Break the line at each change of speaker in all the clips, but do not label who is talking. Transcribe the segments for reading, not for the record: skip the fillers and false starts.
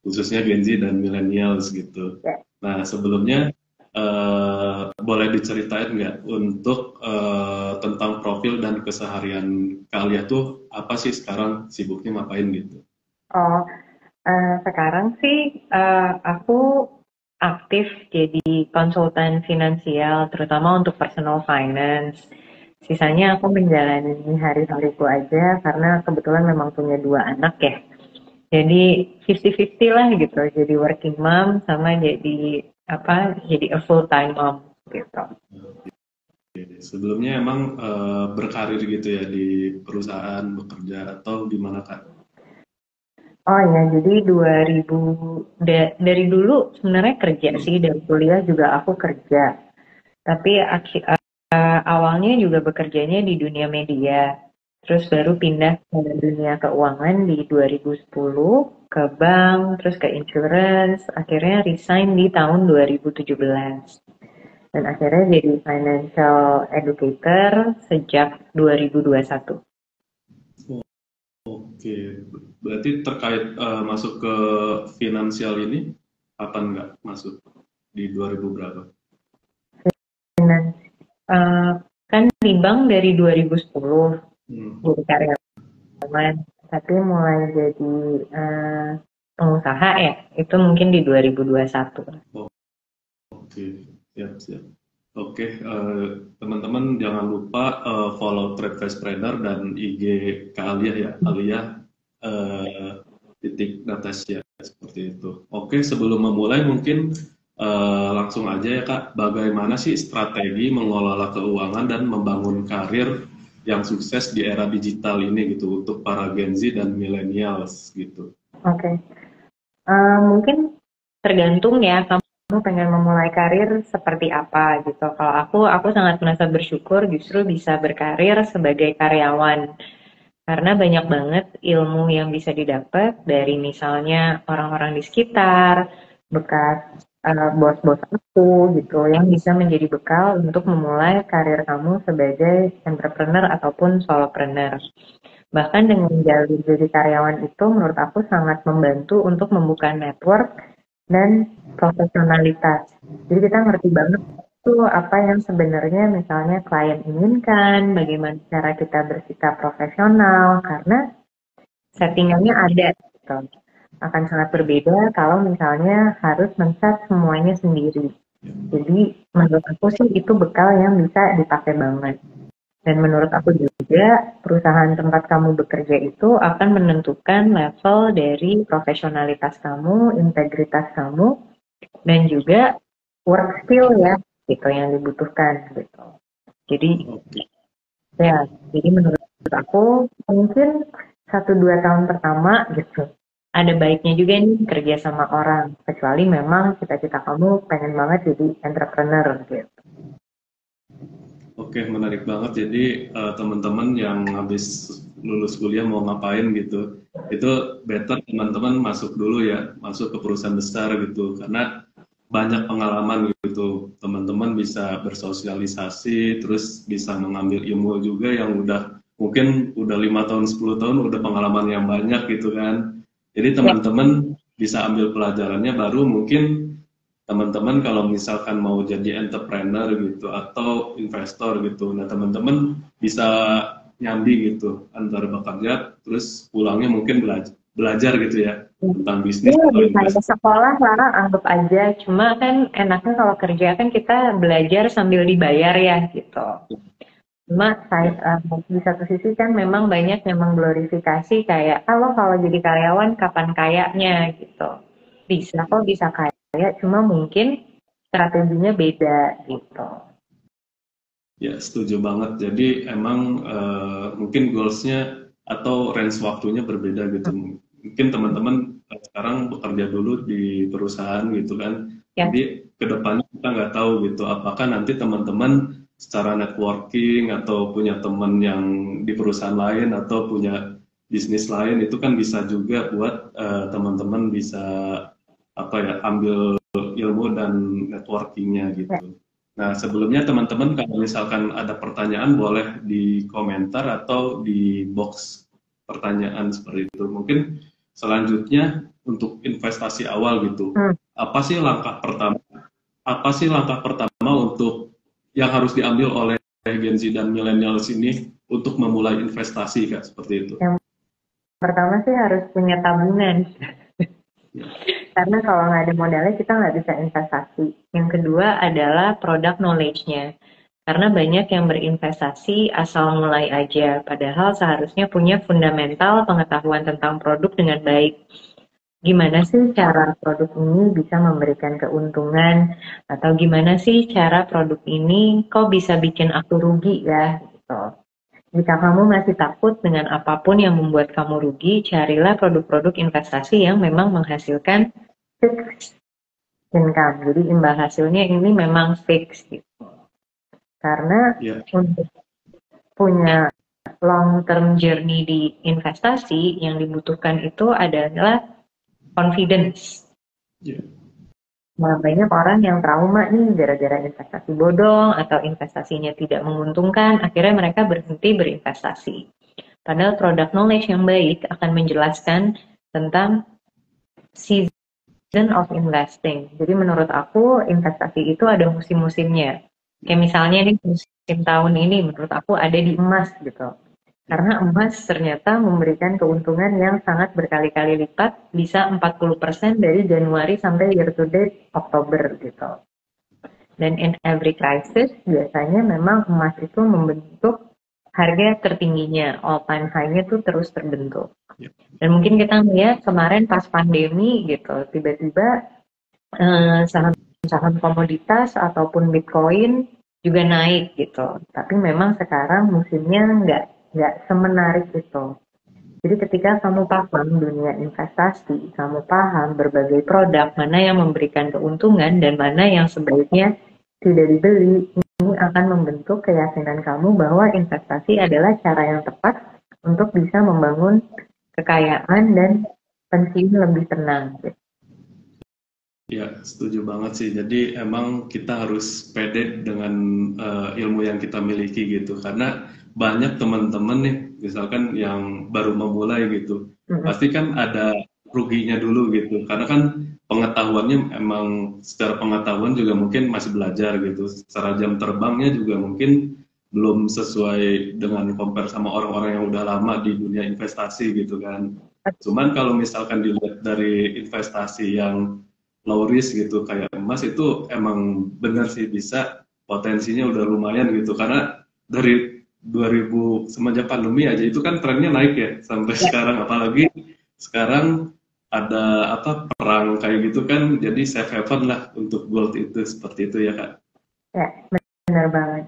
khususnya Gen Z dan millennials gitu.
Ya.
Nah, sebelumnya boleh diceritain nggak untuk tentang profil dan keseharian Kak Alia tuh apa sih sekarang sibuknya ngapain gitu?
Oh, sekarang sih aku aktif jadi konsultan finansial, terutama untuk personal finance. Sisanya aku menjalani hari-hariku aja karena kebetulan memang punya dua anak ya. Jadi 50-50 lah gitu. Jadi working mom sama jadi jadi a full time mom gitu.
Sebelumnya emang berkarir gitu ya di perusahaan bekerja atau gimana Kak?
Oh ya, jadi 2000 dari dulu sebenarnya kerja sih, dari kuliah juga aku kerja. Tapi awalnya juga bekerjanya di dunia media. Terus baru pindah ke dunia keuangan di 2010 ke bank, terus ke insurance, akhirnya resign di tahun 2017. Dan akhirnya jadi financial educator sejak 2021.
Oke, berarti terkait masuk ke finansial ini kapan nggak masuk di 2000 berapa?
Finance, eh, kan di bank dari 2010
Hmm.
jadi karyawan, tapi mulai jadi eh, pengusaha ya, itu mungkin di 2021.
Oh, oke, siap siap. Oke, teman-teman jangan lupa follow Trade Vice Trader dan IG Kak Alia ya, Alia titik Natasha seperti itu. Oke, sebelum memulai mungkin langsung aja ya Kak, bagaimana sih strategi mengelola keuangan dan membangun karir yang sukses di era digital ini gitu untuk para Gen Z dan millennials gitu.
Oke. Mungkin tergantung ya kamu pengen memulai karir seperti apa gitu. Kalau aku sangat merasa bersyukur justru bisa berkarir sebagai karyawan. Karena banyak banget ilmu yang bisa didapat dari misalnya orang-orang di sekitar, bekas bos-bos aku gitu, yang bisa menjadi bekal untuk memulai karir kamu sebagai entrepreneur ataupun solopreneur. Bahkan dengan jalur jadi karyawan itu menurut aku sangat membantu untuk membuka network dan profesionalitas. Jadi kita ngerti banget tuh apa yang sebenarnya misalnya klien inginkan, bagaimana cara kita bersikap profesional, karena settingannya ada gitu. Akan sangat berbeda kalau misalnya harus men-set semuanya sendiri. Jadi menurut aku sih itu bekal yang bisa dipakai banget. Dan menurut aku juga perusahaan tempat kamu bekerja itu akan menentukan level dari profesionalitas kamu, integritas kamu, dan juga work skill ya, gitu yang dibutuhkan gitu. Jadi
Oke.
ya, jadi menurut aku mungkin 1-2 tahun pertama gitu. Ada baiknya juga nih kerja sama orang, kecuali memang cita-cita kamu pengen banget jadi entrepreneur gitu.
Oke, menarik banget. Jadi teman-teman yang habis lulus kuliah mau ngapain gitu, itu better teman-teman masuk dulu ya, masuk ke perusahaan besar gitu, karena banyak pengalaman gitu. Teman-teman bisa bersosialisasi, terus bisa mengambil ilmu juga yang udah mungkin udah 5 tahun, 10 tahun, udah pengalaman yang banyak gitu kan. Jadi
Ya,
teman-teman bisa ambil pelajarannya baru mungkin teman-teman kalau misalkan mau jadi entrepreneur gitu atau investor gitu. Nah, teman-teman bisa nyambi gitu antara bekerja terus pulangnya mungkin belajar gitu ya tentang bisnis
ini
atau
lebih kayak
investasi.
sekolah lah, anggap aja. Cuma kan enaknya kalau kerja kan kita belajar sambil dibayar ya gitu. Cuma
Ya,
di satu sisi kan memang banyak yang mengglorifikasi kayak, kalau jadi karyawan kapan kayanya gitu. Bisa kok bisa kaya, cuma mungkin strateginya beda gitu.
ya setuju banget. Jadi emang mungkin goalsnya atau range waktunya berbeda gitu. Mungkin teman-teman sekarang bekerja dulu di perusahaan gitu kan.
Ya,
Jadi ke depannya kita nggak tahu gitu. Apakah nanti teman-teman secara networking atau punya teman yang di perusahaan lain atau punya bisnis lain itu kan bisa juga buat teman-teman bisa apa ya ambil ilmu dan networkingnya
ya.
gitu. Nah, sebelumnya teman-teman kalau misalkan ada pertanyaan boleh di komentar atau di box pertanyaan seperti itu. Mungkin selanjutnya untuk investasi awal gitu.
Hmm.
Apa sih langkah pertama? Apa sih langkah pertama untuk yang harus diambil oleh Gen Z dan millennials ini untuk memulai investasi, Kak, seperti itu?
Yang pertama sih harus punya tabungan.
Ya.
Karena kalau nggak ada modalnya kita nggak bisa investasi. Yang kedua adalah product knowledge-nya. Karena banyak yang berinvestasi asal mulai aja, padahal seharusnya punya fundamental pengetahuan tentang produk dengan baik. Gimana sih cara produk ini bisa memberikan keuntungan, atau gimana sih cara produk ini kok bisa bikin aku rugi ya, gitu. Jika kamu masih takut dengan apapun yang membuat kamu rugi, carilah produk-produk investasi yang memang menghasilkan fixed income. Jadi imbal hasilnya ini memang fix gitu. Karena
Ya.
untuk punya long term journey di investasi yang dibutuhkan itu adalah confidence.
Ya.
Nah, banyak orang yang trauma nih gara-gara investasi bodong atau investasinya tidak menguntungkan, akhirnya mereka berhenti berinvestasi. Padahal product knowledge yang baik akan menjelaskan tentang season of investing. Jadi menurut aku investasi itu ada musim-musimnya. Kayak misalnya nih musim tahun ini menurut aku ada di emas gitu. Karena emas ternyata memberikan keuntungan yang sangat berkali-kali lipat, bisa 40% dari Januari sampai year to date Oktober gitu. Dan in every crisis biasanya memang emas itu membentuk harga tertingginya, all time high-nya tuh terus terbentuk. Dan mungkin kita melihat kemarin pas pandemi gitu, tiba-tiba saham-saham komoditas ataupun Bitcoin juga naik gitu. Tapi memang sekarang musimnya nggak semenarik itu. Jadi ketika kamu paham dunia investasi, kamu paham berbagai produk, mana yang memberikan keuntungan dan mana yang sebaiknya tidak dibeli, ini akan membentuk keyakinan kamu bahwa investasi adalah cara yang tepat untuk bisa membangun kekayaan dan pensiun lebih tenang.
Ya, setuju banget sih. Jadi emang kita harus pede dengan ilmu yang kita miliki gitu. Karena banyak teman-teman nih, misalkan yang baru memulai gitu, pasti kan ada ruginya dulu gitu. Karena kan pengetahuannya emang secara pengetahuan juga mungkin masih belajar gitu. Secara jam terbangnya juga mungkin belum sesuai dengan compare sama orang-orang yang udah lama di dunia investasi gitu kan. Cuman kalau misalkan dilihat dari investasi yang low risk gitu kayak emas itu emang benar sih bisa potensinya udah lumayan gitu karena dari 2000 semenjak pandemi aja itu kan trennya naik ya sampai sekarang, apalagi sekarang ada apa perang kayak gitu kan, jadi safe haven lah untuk gold itu, seperti itu ya Kak.
Ya, benar banget.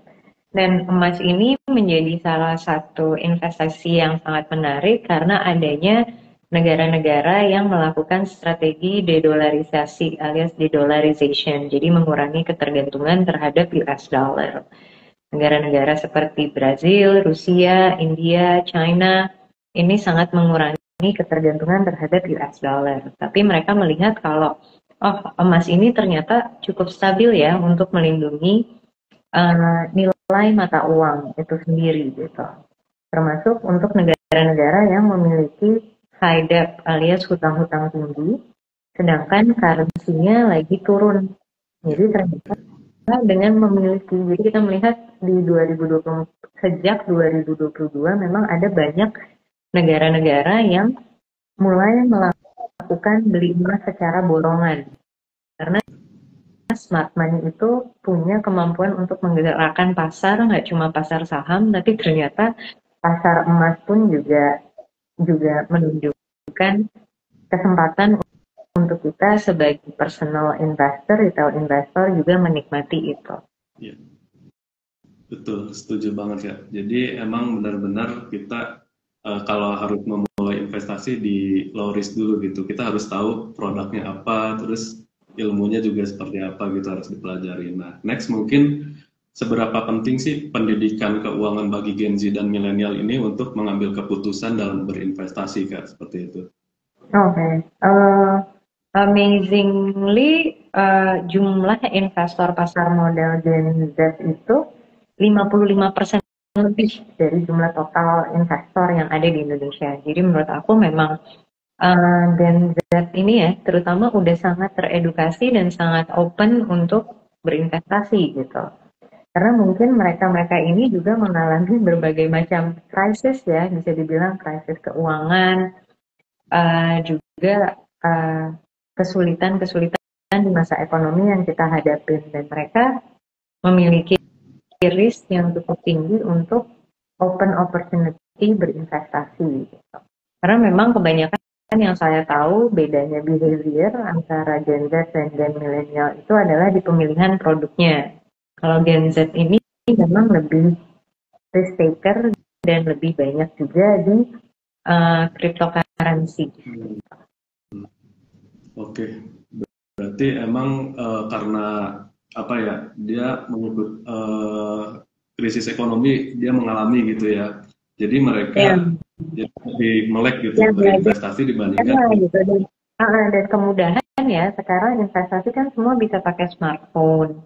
Dan emas ini menjadi salah satu investasi yang sangat menarik karena adanya negara-negara yang melakukan strategi dedolarisasi alias de-dollarization, jadi mengurangi ketergantungan terhadap US dollar. Negara-negara seperti Brazil, Rusia, India, China ini sangat mengurangi ketergantungan terhadap US dollar. Tapi mereka melihat kalau emas ini ternyata cukup stabil ya untuk melindungi nilai mata uang itu sendiri gitu. Termasuk untuk negara-negara yang memiliki high debt alias hutang-hutang tinggi, sedangkan currency-nya lagi turun. Jadi ternyata dengan memiliki, jadi kita melihat di 2020, sejak 2022 memang ada banyak negara-negara yang mulai melakukan beli emas secara borongan. Karena smart money itu punya kemampuan untuk menggerakkan pasar, nggak cuma pasar saham, tapi ternyata pasar emas pun juga menunjukkan kesempatan untuk kita sebagai personal investor, retail investor juga menikmati itu.
Ya, betul, setuju banget ya. Jadi emang benar-benar kita kalau harus memulai investasi di low risk dulu gitu, kita harus tahu produknya apa, terus ilmunya juga seperti apa gitu harus dipelajari. Nah, next mungkin seberapa penting sih pendidikan keuangan bagi Gen Z dan milenial ini untuk mengambil keputusan dalam berinvestasi, Kak, seperti itu?
Oke. Amazingly, jumlah investor pasar modal Gen Z itu 55% lebih dari jumlah total investor yang ada di Indonesia. Jadi menurut aku memang Gen Z ini ya, terutama udah sangat teredukasi dan sangat open untuk berinvestasi gitu. Karena mungkin mereka-mereka ini juga mengalami berbagai macam krisis ya, bisa dibilang krisis keuangan, juga kesulitan-kesulitan di masa ekonomi yang kita hadapin. Dan mereka memiliki risk yang cukup tinggi untuk open opportunity berinvestasi. Gitu. Karena memang kebanyakan yang saya tahu bedanya behavior antara Gen Z dan Gen milenial itu adalah di pemilihan produknya. Kalau Gen Z ini memang lebih risk taker dan lebih banyak juga di cryptocurrency.
Oke, berarti emang karena apa ya, dia mengikut krisis ekonomi dia mengalami gitu ya. Jadi mereka jadi lebih melek gitu berinvestasi dibandingkan
gitu. Dan kemudahan ya, sekarang investasi kan semua bisa pakai smartphone.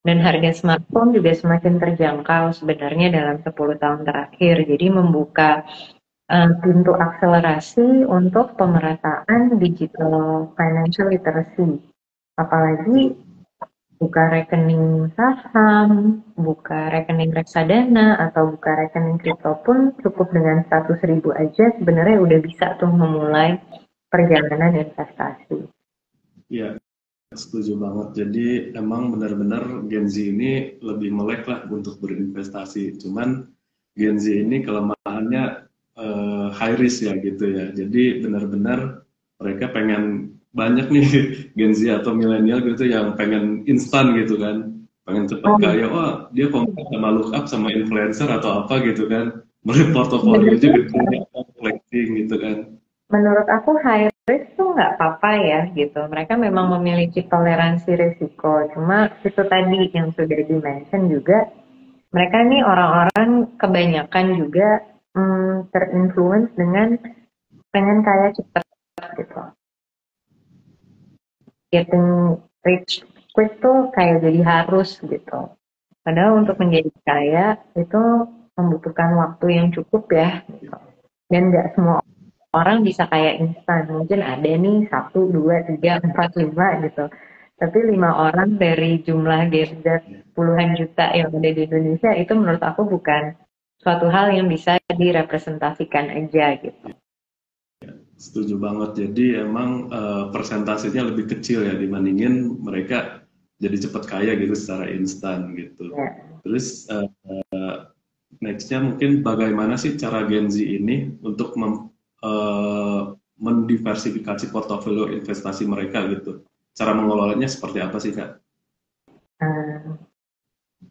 Dan harga smartphone juga semakin terjangkau sebenarnya dalam 10 tahun terakhir. Jadi membuka pintu akselerasi untuk pemerataan digital financial literacy. Apalagi buka rekening saham, buka rekening reksadana, atau buka rekening kripto pun cukup dengan 100.000 aja sebenarnya udah bisa tuh memulai perjalanan investasi.
ya. Setuju banget. Jadi emang benar-benar Gen Z ini lebih melek lah untuk berinvestasi. Cuman Gen Z ini kelemahannya high risk ya gitu ya. Jadi benar-benar mereka pengen banyak nih Gen Z atau milenial gitu yang pengen instan gitu kan. Pengen cepet kaya. Wah dia kompet sama look up sama influencer atau apa gitu kan. Melihat portofolio gede, collecting gitu kan.
Menurut aku high risk tuh nggak apa-apa ya gitu. Mereka memang memiliki toleransi risiko. Cuma itu tadi yang sudah di-mention juga, mereka nih orang-orang kebanyakan juga terinfluence dengan pengen kaya cepat gitu. Getting rich quick tuh kayak jadi harus gitu. Padahal untuk menjadi kaya itu membutuhkan waktu yang cukup ya. Gitu. Dan nggak semua orang bisa kayak instan. Mungkin ada nih 1, 2, 3, 4, 5 gitu. Tapi 5 orang dari jumlah Gen Z puluhan juta yang ada di Indonesia itu menurut aku bukan suatu hal yang bisa direpresentasikan aja gitu.
Setuju banget. Jadi emang persentasenya lebih kecil ya dibandingin mereka jadi cepat kaya gitu secara instan gitu.
Ya.
Terus nextnya mungkin bagaimana sih cara Gen Z ini untuk mendiversifikasi portofolio investasi mereka gitu. Cara mengelolanya seperti apa sih Kak?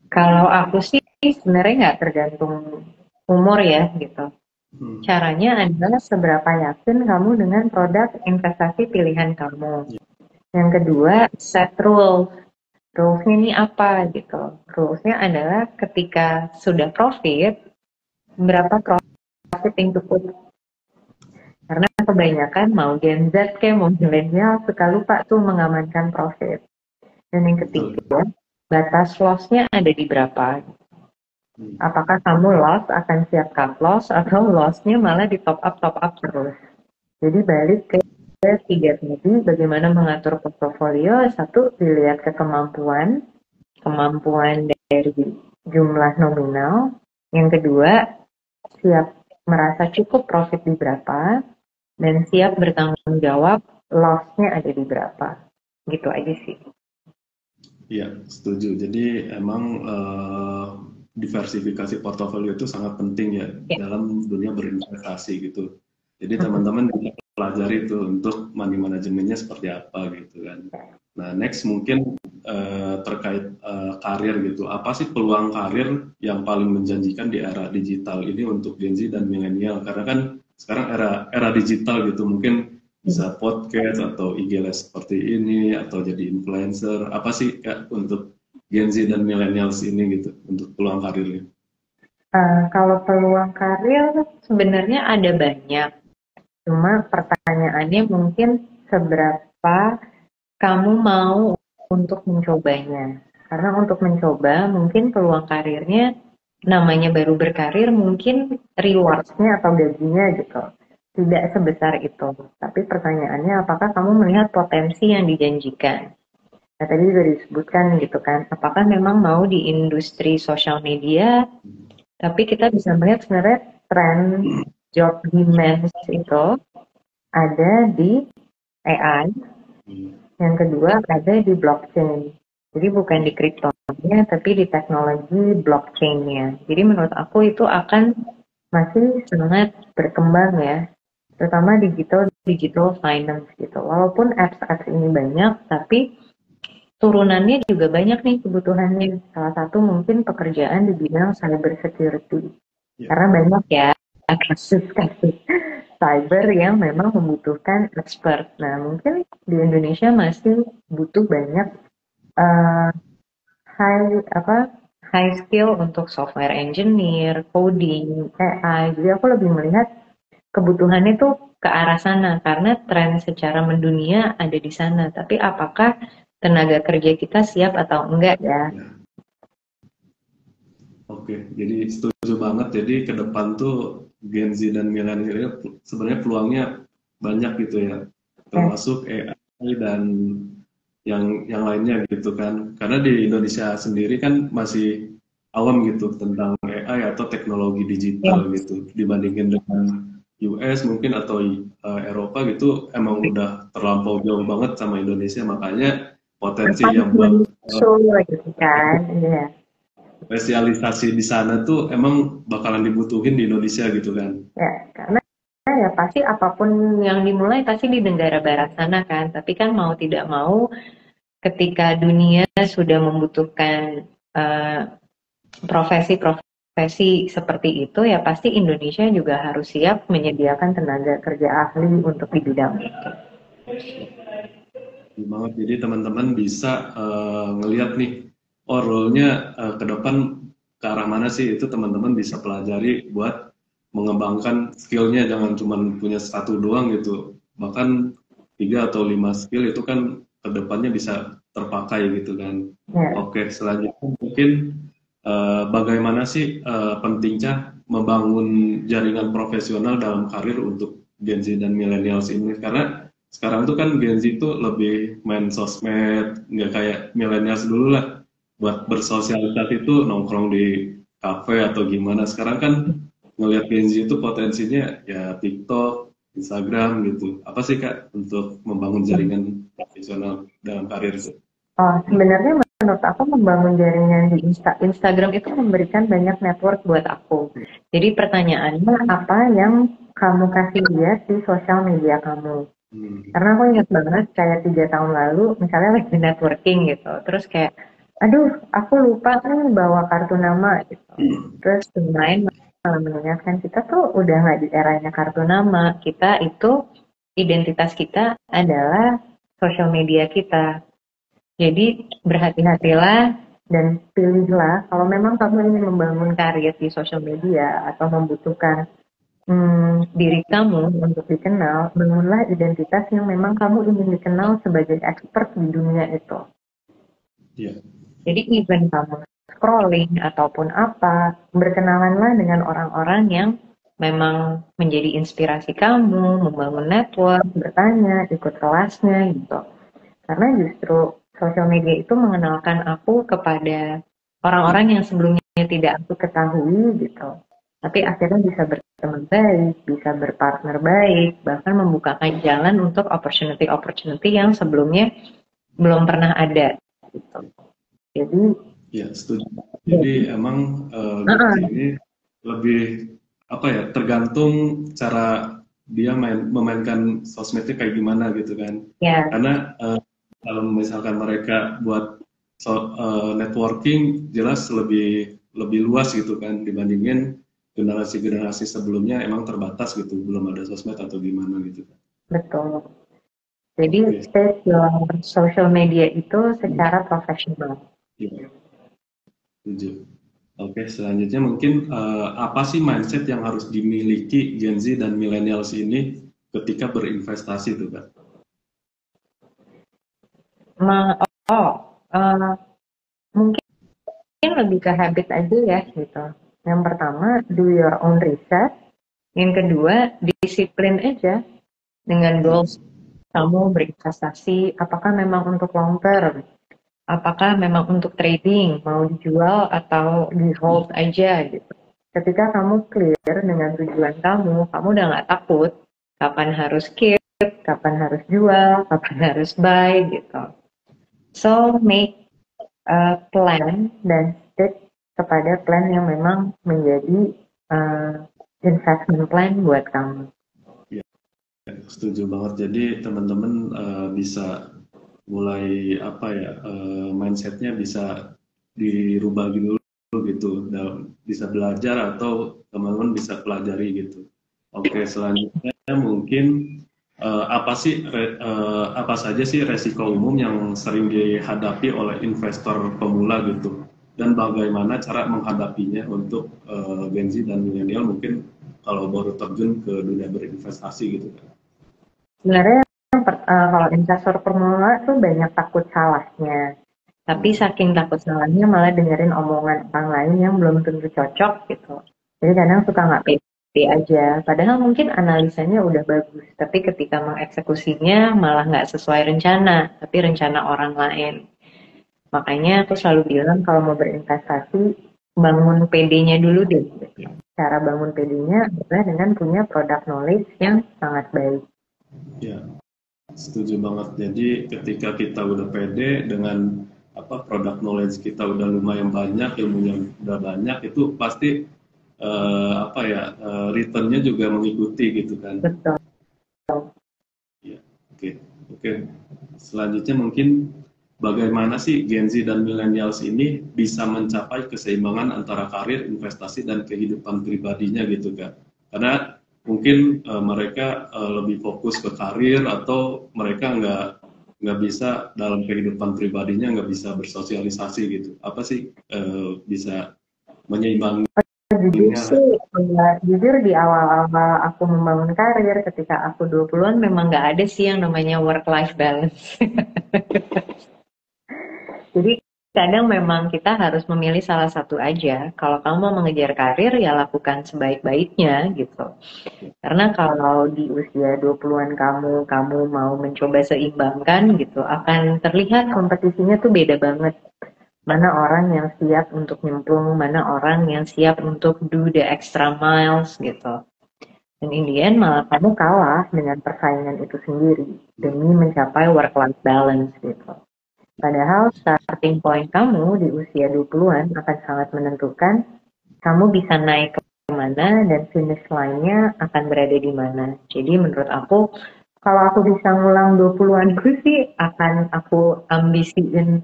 Kalau aku sih sebenarnya nggak tergantung umur ya gitu. Caranya adalah seberapa yakin kamu dengan produk investasi pilihan kamu. Yang kedua, set rules. Rules-nya ini apa gitu. Rules-nya adalah ketika sudah profit, berapa profit yang cukup. Karena kebanyakan mau Gen Z kayak mau milenial suka lupa tuh mengamankan profit. Dan yang ketiga, batas loss-nya ada di berapa. Apakah kamu loss akan siap cut loss atau loss-nya malah di top up terus. Jadi balik ke 3 tadi, bagaimana mengatur portofolio. 1, dilihat ke kemampuan dari jumlah nominal. Yang kedua, siap merasa cukup profit di berapa, dan siap bertanggung jawab loss-nya ada di berapa. Gitu aja sih.
Iya, setuju. Jadi emang diversifikasi portofolio itu sangat penting ya dalam dunia berinvestasi gitu. Jadi teman-teman bisa pelajari itu untuk money manajemennya seperti apa gitu kan. Nah next mungkin terkait karir gitu. Apa sih peluang karir yang paling menjanjikan di era digital ini untuk Gen Z dan milenial? Karena kan sekarang era digital gitu, mungkin bisa podcast atau IG Live seperti ini atau jadi influencer. Apa sih Kak untuk Gen Z dan millennials ini gitu untuk peluang karirnya?
Kalau peluang karir sebenarnya ada banyak. Cuma pertanyaannya mungkin seberapa kamu mau untuk mencobanya. Karena untuk mencoba mungkin peluang karirnya namanya baru berkarir mungkin rewards-nya atau gajinya gitu tidak sebesar itu. Tapi pertanyaannya, apakah kamu melihat potensi yang dijanjikan? Nah, tadi juga disebutkan gitu kan, apakah memang mau di industri sosial media, tapi kita bisa melihat sebenarnya tren job demand itu ada di AI, yang kedua ada di blockchain. Jadi bukan di kriptonya, tapi di teknologi blockchain-nya. Jadi menurut aku itu akan masih sangat berkembang ya, terutama digital finance gitu. Walaupun apps-apps ini banyak, tapi turunannya juga banyak nih kebutuhannya. Salah satu mungkin pekerjaan di bidang cyber security. Karena banyak ya kasus-kasus cyber yang memang membutuhkan expert. Nah, mungkin di Indonesia masih butuh banyak uh, high skill untuk software engineer, coding, AI. Jadi aku lebih melihat kebutuhannya tuh ke arah sana karena tren secara mendunia ada di sana. Tapi apakah tenaga kerja kita siap atau enggak ya?
Oke, jadi setuju banget. Jadi ke depan tuh Gen Z dan milenial sebenarnya peluangnya banyak gitu ya, termasuk AI dan yang lainnya gitu kan. Karena di Indonesia sendiri kan masih awam gitu tentang AI atau teknologi digital gitu dibandingin dengan US mungkin atau Eropa gitu emang udah terlampau jauh banget sama Indonesia, makanya potensi yang buat
gitu kan, ya.
spesialisasi di sana tuh emang bakalan dibutuhin di Indonesia gitu kan.
Ya, karena ya pasti apapun yang dimulai pasti di negara barat sana kan. Tapi kan mau tidak mau ketika dunia sudah membutuhkan profesi-profesi seperti itu, ya pasti Indonesia juga harus siap menyediakan tenaga kerja ahli untuk di bidang itu.
Banget. Jadi teman-teman bisa ngelihat nih, oh role-nya ke depan ke arah mana sih, itu teman-teman bisa pelajari buat mengembangkan skill-nya, jangan cuma punya satu doang gitu. Bahkan 3 atau 5 skill itu kan ke depannya bisa terpakai gitu kan.
Ya.
Oke, selanjutnya mungkin bagaimana sih pentingnya membangun jaringan profesional dalam karir untuk Gen Z dan millennials ini, karena sekarang tuh kan Gen Z tuh lebih main sosmed, nggak kayak millennials dulu lah. Buat bersosialisasi itu nongkrong di kafe atau gimana. Sekarang kan ngelihat Gen Z itu potensinya ya TikTok, Instagram gitu. Apa sih Kak untuk membangun jaringan profesional dalam karir itu?
Oh, sebenarnya menurut aku membangun jaringan di Instagram itu memberikan banyak network buat aku. Jadi pertanyaannya apa yang kamu kasih lihat di sosial media kamu? Karena aku ingat banget kayak 3 tahun lalu, misalnya lagi networking gitu, terus kayak, aduh, aku lupa nih bawa kartu nama gitu. Terus lain malah mengingatkan kita tuh udah nggak di eranya kartu nama, kita itu identitas kita adalah sosial media kita. Jadi berhati-hatilah dan pilihlah kalau memang kamu ingin membangun karir di sosial media atau membutuhkan diri kamu untuk dikenal, bangunlah identitas yang memang kamu ingin dikenal sebagai expert di dunia itu.
Yeah.
Jadi even kamu scrolling ataupun apa, berkenalanlah dengan orang-orang yang memang menjadi inspirasi kamu, membangun network, bertanya, ikut kelasnya gitu. Karena justru sosial media itu mengenalkan aku kepada orang-orang yang sebelumnya tidak aku ketahui gitu. Tapi akhirnya bisa berteman baik, bisa berpartner baik, bahkan membukakan jalan untuk opportunity yang sebelumnya belum pernah ada. Gitu. Jadi,
ya setuju. Jadi emang ini lebih apa ya, tergantung cara dia memainkan sosmednya kayak gimana gitu kan.
ya.
Karena kalau misalkan mereka buat networking jelas lebih luas gitu kan dibandingin generasi-generasi sebelumnya emang terbatas gitu, belum ada sosmed atau gimana gitu kan.
Betul. Jadi state your social media itu secara profesional.
Iya, setuju. Oke, selanjutnya mungkin apa sih mindset yang harus dimiliki Gen Z dan millennials ini ketika berinvestasi tuh Kak?
Mungkin lebih ke habit aja ya gitu. Yang pertama, do your own research. Yang kedua, disiplin aja dengan goals kamu berinvestasi. Apakah memang untuk long term? Apakah memang untuk trading, mau dijual atau di hold aja gitu. Ketika kamu clear dengan tujuan kamu udah nggak takut kapan harus keep, kapan harus jual, kapan harus buy gitu. So make a plan dan stick kepada plan yang memang menjadi investment plan buat kamu.
Ya, setuju banget. Jadi teman-teman bisa mulai apa ya, mindsetnya bisa dirubah dulu gitu, bisa belajar atau teman-teman bisa pelajari gitu. Oke, selanjutnya mungkin apa saja sih resiko umum yang sering dihadapi oleh investor pemula gitu, dan bagaimana cara menghadapinya untuk Gen Z dan milenial mungkin kalau baru terjun ke dunia berinvestasi gitu kan.
Sebenarnya kalau investor pemula tuh banyak takut salahnya. Tapi saking takut salahnya malah dengerin omongan orang lain yang belum tentu cocok gitu. Jadi kadang suka nggak pede aja. Padahal mungkin analisanya udah bagus. Tapi ketika mengeksekusinya malah nggak sesuai rencana. Tapi rencana orang lain. Makanya aku selalu bilang kalau mau berinvestasi, bangun PD-nya dulu deh. Cara bangun PD-nya adalah dengan punya product knowledge yang sangat baik.
Ya, setuju banget. Jadi ketika kita udah pede dengan produk knowledge kita udah lumayan banyak, ilmunya udah banyak, itu pasti returnnya juga mengikuti gitu kan.
Betul.
Ya, oke. Selanjutnya mungkin bagaimana sih Gen Z dan millennials ini bisa mencapai keseimbangan antara karir, investasi, dan kehidupan pribadinya gitu kan? Karena mungkin mereka lebih fokus ke karir, atau mereka nggak bisa dalam kehidupan pribadinya, nggak bisa bersosialisasi gitu. Apa sih bisa menyeimbangkan?
Jujur di awal-awal aku membangun karir ketika aku 20-an memang nggak ada sih yang namanya work-life balance. Jadi kadang memang kita harus memilih salah satu aja. Kalau kamu mau mengejar karir ya lakukan sebaik-baiknya gitu. Karena kalau di usia 20-an kamu mau mencoba seimbangkan gitu, akan terlihat kompetisinya tuh beda banget. Mana orang yang siap untuk nyemplung, mana orang yang siap untuk do the extra miles gitu. Dan in the end malah kamu kalah dengan persaingan itu sendiri demi mencapai work-life balance gitu. Padahal starting point kamu di usia 20-an akan sangat menentukan kamu bisa naik ke mana dan finish line-nya akan berada di mana. Jadi menurut aku, kalau aku bisa ngulang 20-anku sih akan aku ambisiin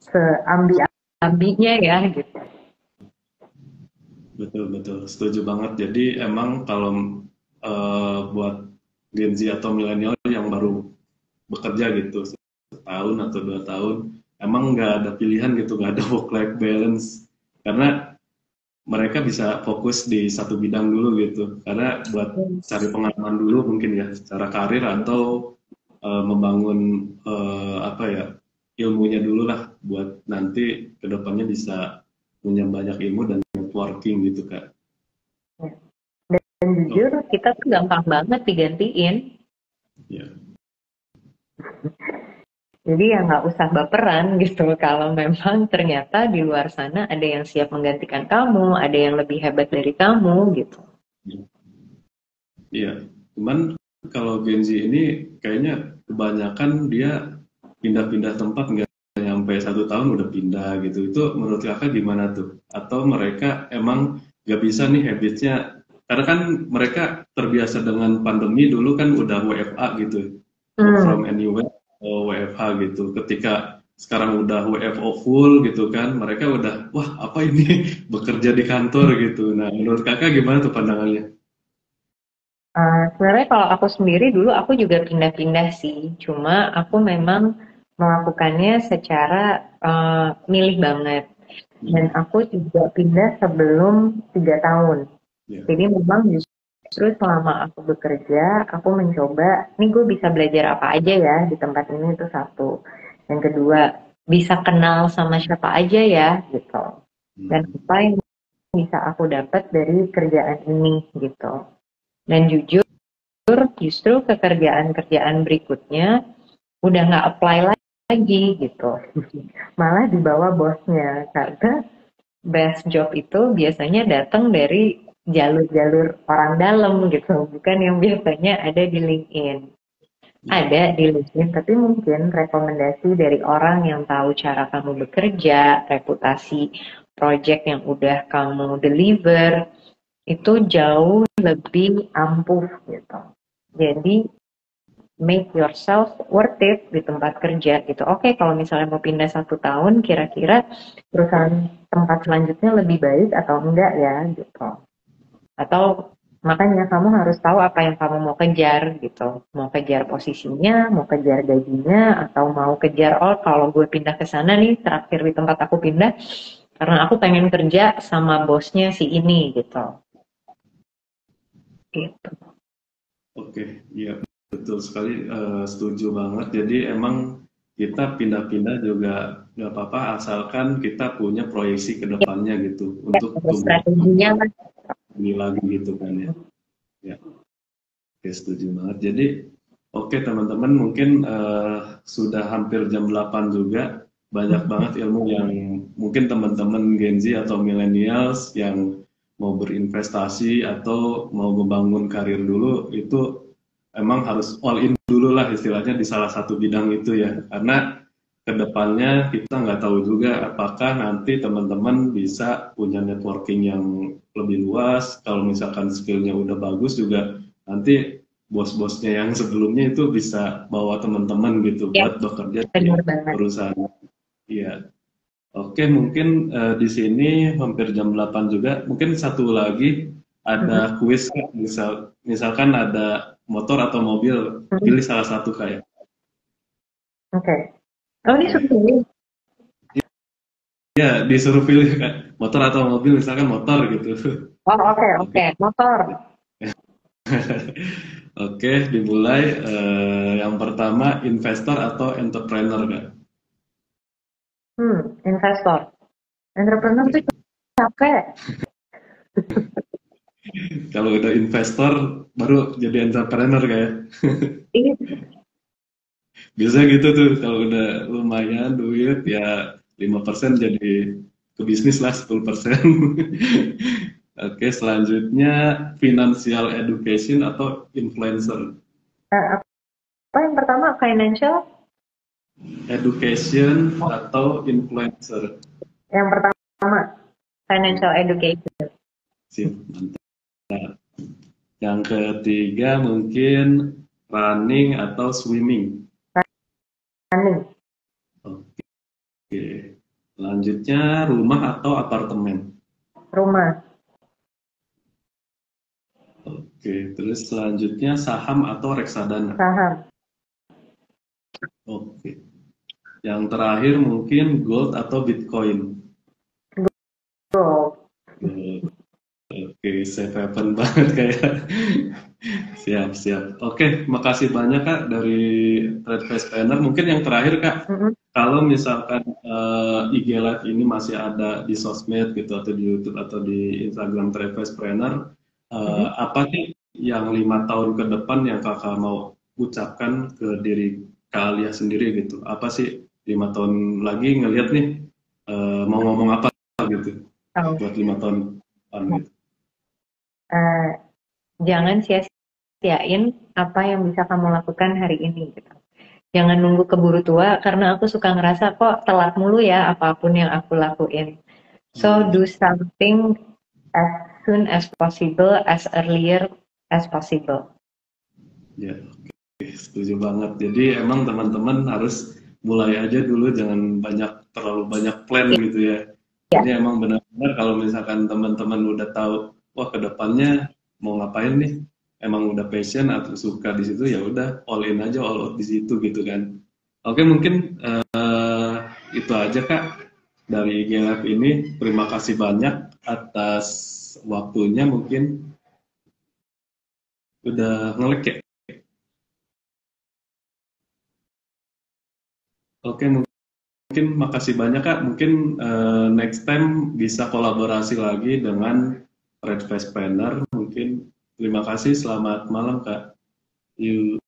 seambi-ambinya ya gitu.
Betul, setuju banget. Jadi emang kalau buat Gen Z atau milenial yang baru bekerja gitu, setahun atau 2 tahun, emang nggak ada pilihan gitu, nggak ada work-life balance. Karena mereka bisa fokus di satu bidang dulu gitu. Karena buat cari pengalaman dulu mungkin ya, secara karir, atau membangun ilmunya dulu lah, buat nanti kedepannya bisa punya banyak ilmu dan networking gitu Kak.
Dan jujur kita tuh gampang banget digantiin.
Ya.
Jadi ya nggak usah baperan gitu kalau memang ternyata di luar sana ada yang siap menggantikan kamu, ada yang lebih hebat dari kamu gitu.
Iya, cuman kalau Gen Z ini kayaknya kebanyakan dia pindah-pindah tempat, nggak nyampe 1 tahun udah pindah gitu. Itu menurut kakak gimana tuh? Atau mereka emang nggak bisa nih habitsnya? Karena kan mereka terbiasa dengan pandemi, dulu kan udah WFA gitu, work from anywhere, WFH gitu. Ketika sekarang udah WFO full gitu kan, mereka udah, wah apa ini bekerja di kantor gitu. Nah menurut kakak gimana tuh pandangannya?
Sebenarnya kalau aku sendiri dulu aku juga pindah-pindah sih, cuma aku memang melakukannya secara milih banget. Dan aku juga pindah sebelum 3 tahun. Jadi memang justru selama aku bekerja, aku mencoba, nih gue bisa belajar apa aja ya di tempat ini, itu satu. Yang kedua, bisa kenal sama siapa aja ya gitu. Dan apa yang bisa aku dapat dari kerjaan ini gitu. Dan jujur, justru kerjaan-kerjaan berikutnya udah nggak apply lagi gitu. Malah dibawa bosnya, karena best job itu biasanya datang dari jalur-jalur orang dalam gitu, bukan yang biasanya ada di LinkedIn. Ada di LinkedIn, tapi mungkin rekomendasi dari orang yang tahu cara kamu bekerja, reputasi project yang udah kamu deliver, itu jauh lebih ampuh gitu. Jadi make yourself worth it di tempat kerja gitu. Oke, kalau misalnya mau pindah 1 tahun, kira-kira perusahaan tempat selanjutnya lebih baik atau enggak ya gitu. Atau makanya kamu harus tahu apa yang kamu mau kejar gitu. Mau kejar posisinya, mau kejar gajinya, atau mau kejar, oh kalau gue pindah ke sana nih, terakhir di tempat aku pindah, karena aku pengen kerja sama bosnya si ini gitu. Gitu.
Oke, iya betul sekali, setuju banget. Jadi emang kita pindah-pindah juga nggak apa-apa asalkan kita punya proyeksi ke depannya gitu
Ya,
untuk
ada
tumbuh
strateginya lah.
tinggi lagi gitu kan ya. Ya, oke, setuju banget. Jadi oke teman-teman, mungkin sudah hampir jam 8 juga. Banyak banget ilmu yang mungkin teman-teman Gen Z atau millennials yang mau berinvestasi atau mau membangun karir dulu itu emang harus all in dulu lah istilahnya di salah satu bidang itu ya. Karena kedepannya kita nggak tahu juga apakah nanti teman-teman bisa punya networking yang lebih luas. Kalau misalkan skillnya udah bagus juga nanti bos-bosnya yang sebelumnya itu bisa bawa teman-teman gitu
Ya,
buat bekerja di
benar banget.
perusahaan. Iya. Oke, mungkin di sini hampir jam 8 juga. Mungkin satu lagi ada kuis, misalkan ada motor atau mobil, pilih salah satu kayak.
Oke. Oh, ini
Oke.
sudah.
Ya, disuruh pilih Kak, motor atau mobil, misalkan motor gitu.
Oh, oke,
Oke.
oke. Motor.
Oke, dimulai. Yang pertama, investor atau entrepreneur, Kak?
Investor. Entrepreneur tuh capek.
Kalau udah investor, baru jadi entrepreneur, kayak.
Ini
Biasa gitu tuh, kalau udah lumayan duit, ya 5% jadi ke bisnis lah 10%. Oke, selanjutnya financial education atau influencer.
apa yang pertama financial?
Education atau influencer.
Yang pertama financial education.
Sip, mantap. Yang ketiga mungkin running atau swimming.
Running.
Oke. Selanjutnya rumah atau apartemen.
Rumah.
Oke, terus selanjutnya saham atau reksadana.
Saham.
Oke. Yang terakhir mungkin gold atau bitcoin.
Gold.
Oke, safe haven banget kayak. Siap, siap. Oke, makasih banyak Kak dari TradeFest Planner. Mungkin yang terakhir Kak, kalau misalkan IG Live ini masih ada di sosmed gitu atau di YouTube atau di Instagram TradeFest Planner, apa sih yang 5 tahun ke depan yang Kakak mau ucapkan ke diri Kak Alia sendiri gitu? Apa sih 5 tahun lagi ngelihat nih mau ngomong apa gitu buat 5 tahun depan gitu?
Jangan sia-siain apa yang bisa kamu lakukan hari ini gitu. Jangan nunggu keburu tua, karena aku suka ngerasa kok telat mulu ya apapun yang aku lakuin. So do something as soon as possible, as earlier as possible.
Ya, oke, setuju banget. Jadi emang teman-teman harus mulai aja dulu, jangan terlalu banyak plan gitu ya. Jadi emang benar-benar kalau misalkan teman-teman udah tahu, wah kedepannya mau ngapain nih, emang udah passion atau suka di situ, ya udah all in aja, all out di situ gitu kan. Oke, mungkin itu aja Kak dari IG Live ini. Terima kasih banyak atas waktunya, mungkin udah ngelek ya. Oke, mungkin makasih banyak Kak. Mungkin next time bisa kolaborasi lagi dengan Red Face Planner. Mungkin Terima kasih, selamat malam Kak. Yuk.